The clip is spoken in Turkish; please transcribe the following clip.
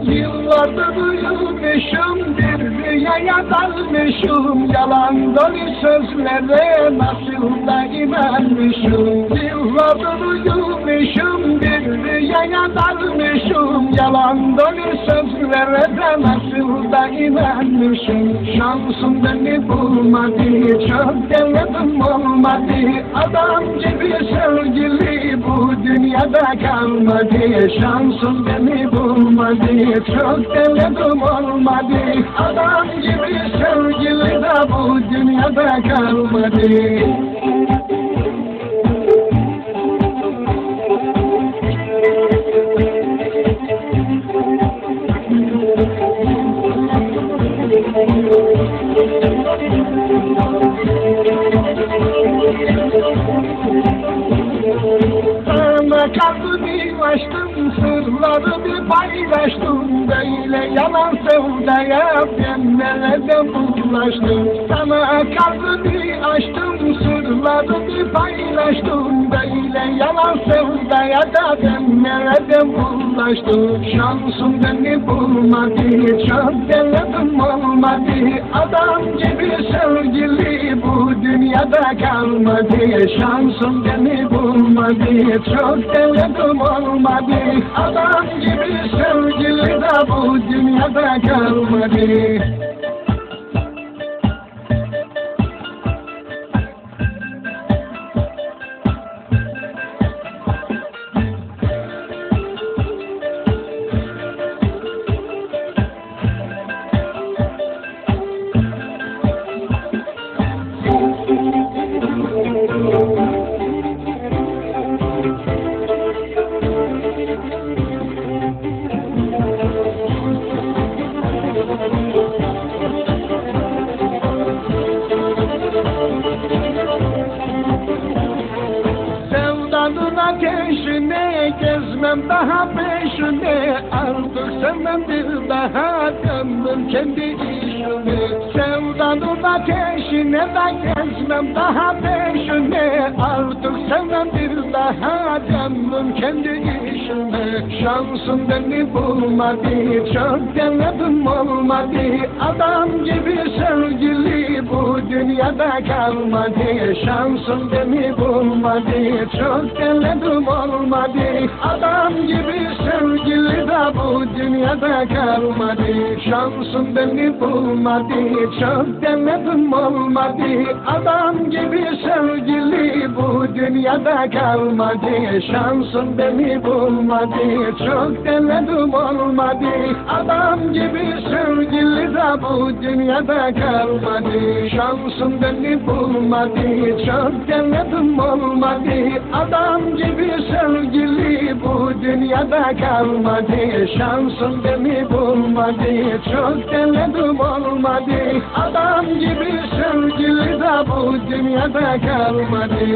Yıllardır uyumuşum, bir rüyaya dalmışım, yalan dolu sözlere nasıl da inanmışım. Yıllardır uyumuşum, bir rüyaya dalmışım, yalan dolu sözlere de nasıl da inanmışım. Şansım beni bulmadı, çok denedim olmadı, adam gibi sevgili bu dünyada kalmadı. Şansım beni bulmadı, çok denedim olmadı, adam gibi sevgili de bu dünyada kalmadı. Sana kalbimi açtım, sırları bir paylaştım, böyle yalan sevdaya ben nereden bulaştım. Sana kalbimi açtım, sırları bir paylaştım, böyle yalan sevdaya da ben nereden bulaştım. Şansım beni bulmadı, çok denedim olmadı, adam gibi sevgili bu dünyada kalmadı. Şansım beni bulmadı, çok denedim olmadı, adam gibi sevgili de bu dünyada kalmadı. Sevdanın ateşine gezmem daha peşine, artık sevmem bir daha, döndüm kendi işime. Sevdanın ateşine de gezmem daha peşine, artık sevmem bir daha, döndüm kendi işime. Şansım beni bulmadı, çok denedim olmadı, adam gibi sevgili bu dünyada kalmadı. Şansım beni bulmadı, çok denedim olmadı, adam gibi sevgili de bu dünyada kalmadı. Şansım beni bulmadı, çok denedim olmadı, adam gibi sevgili bu dünyada kalmadı. Şansım beni bulmadı, çok denedim olmadı, adam gibi sevgili de bu dünyada kalmadı. Şansım beni bulmadı, çok denedim olmadı, adam gibi sevgili bu dünyada kalmadı. Şansım beni bulmadı, çok denedim olmadı, adam gibi sevgili de bu dünyada kalmadı.